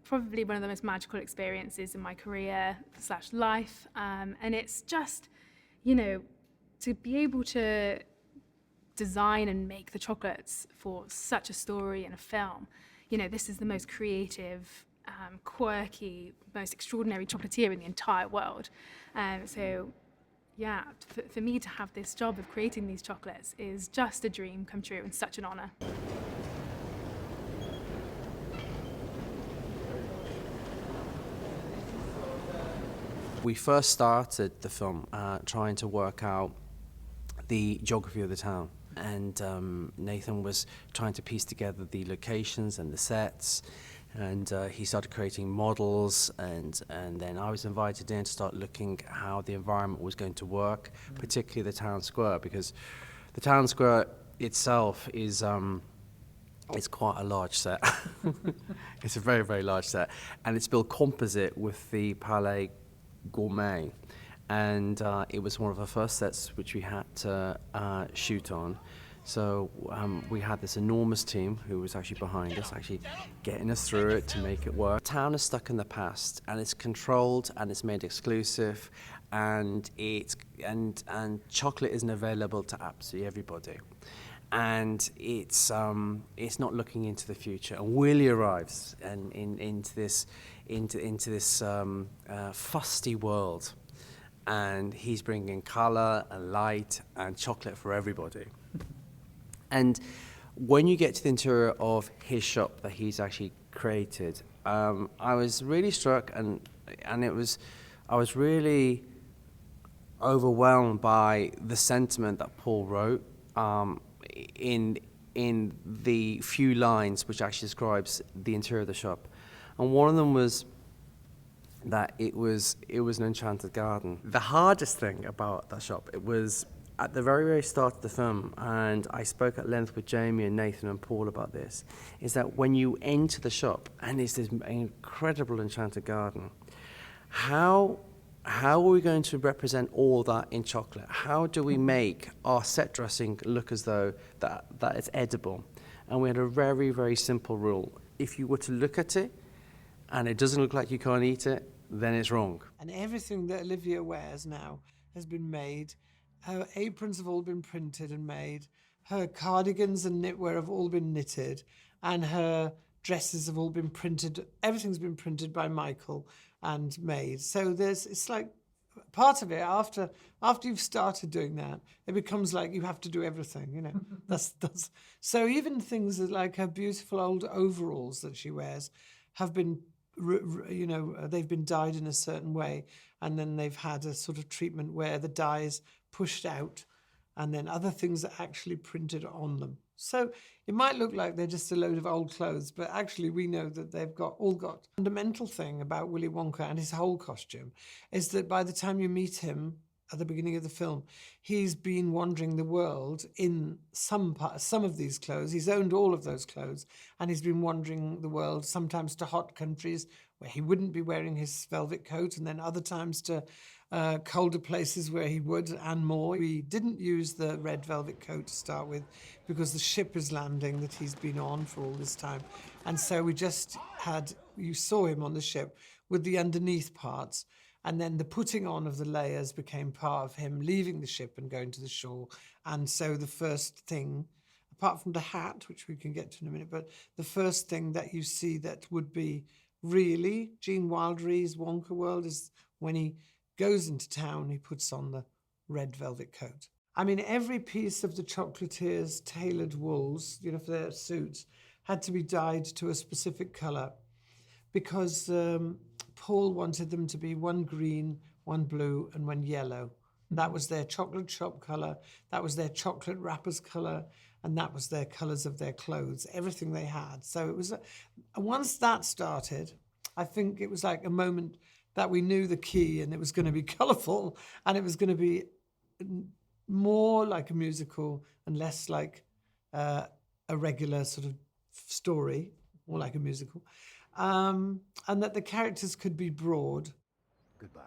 probably one of the most magical experiences in my career/life. And it's just, to be able to design and make the chocolates for such a story in a film. This is the most creative, quirky, most extraordinary chocolatier in the entire world. So yeah, for me to have this job of creating these chocolates is just a dream come true and such an honor. We first started the film trying to work out the geography of the town, and Nathan was trying to piece together the locations and the sets, and he started creating models, and then I was invited in to start looking at how the environment was going to work, particularly the town square, because the town square itself is it's quite a large set. It's a very, very large set, and it's built composite with the Palais Gourmet, and it was one of the first sets which we had to shoot on. So we had this enormous team who was actually behind us, actually getting us through it to make it work. The town is stuck in the past, and it's controlled, and it's made exclusive, and chocolate isn't available to absolutely everybody. And it's not looking into the future. And Willy arrives into this fusty world, and he's bringing color and light and chocolate for everybody. And when you get to the interior of his shop that he's actually created, I was really struck, and I was really overwhelmed by the sentiment that Paul wrote in the few lines which actually describes the interior of the shop. And one of them was that it was an enchanted garden. The hardest thing about that shop, it was at the very, very start of the film, and I spoke at length with Jamie and Nathan and Paul about this, is that when you enter the shop and it's this incredible enchanted garden, how are we going to represent all that in chocolate? How do we make our set dressing look as though that it's edible? And we had a very, very simple rule. If you were to look at it and it doesn't look like you can't eat it, then it's wrong. And everything that Olivia wears now has been made. Her aprons have all been printed and made. Her cardigans and knitwear have all been knitted. And her dresses have all been printed. Everything's been printed by Michael and made. So it's like part of it, after you've started doing that, it becomes like you have to do everything, That's so even things like her beautiful old overalls that she wears have been, they've been dyed in a certain way, and then they've had a sort of treatment where the dye is pushed out, and then other things are actually printed on them. So it might look like they're just a load of old clothes, but actually we know that they've all got. The fundamental thing about Willy Wonka and his whole costume is that by the time you meet him at the beginning of the film, he's been wandering the world in some of these clothes. He's owned all of those clothes, and he's been wandering the world, sometimes to hot countries where he wouldn't be wearing his velvet coat, and then other times to colder places where he would, and more. We didn't use the red velvet coat to start with because the ship is landing that he's been on for all this time. And so we just you saw him on the ship with the underneath parts, and then the putting on of the layers became part of him leaving the ship and going to the shore. And so the first thing, apart from the hat, which we can get to in a minute, but the first thing that you see that would be really Gene Wilder's Wonka world is when he goes into town, he puts on the red velvet coat. I mean, every piece of the chocolatier's tailored wools, for their suits, had to be dyed to a specific colour because Paul wanted them to be one green, one blue, and one yellow. That was their chocolate shop colour, that was their chocolate wrappers colour, and that was their colours of their clothes, everything they had. So it was, once that started, I think it was like a moment that we knew the key, and it was going to be colourful, and it was going to be more like a musical and less like a regular sort of story, more like a musical, and that the characters could be broad. Goodbye.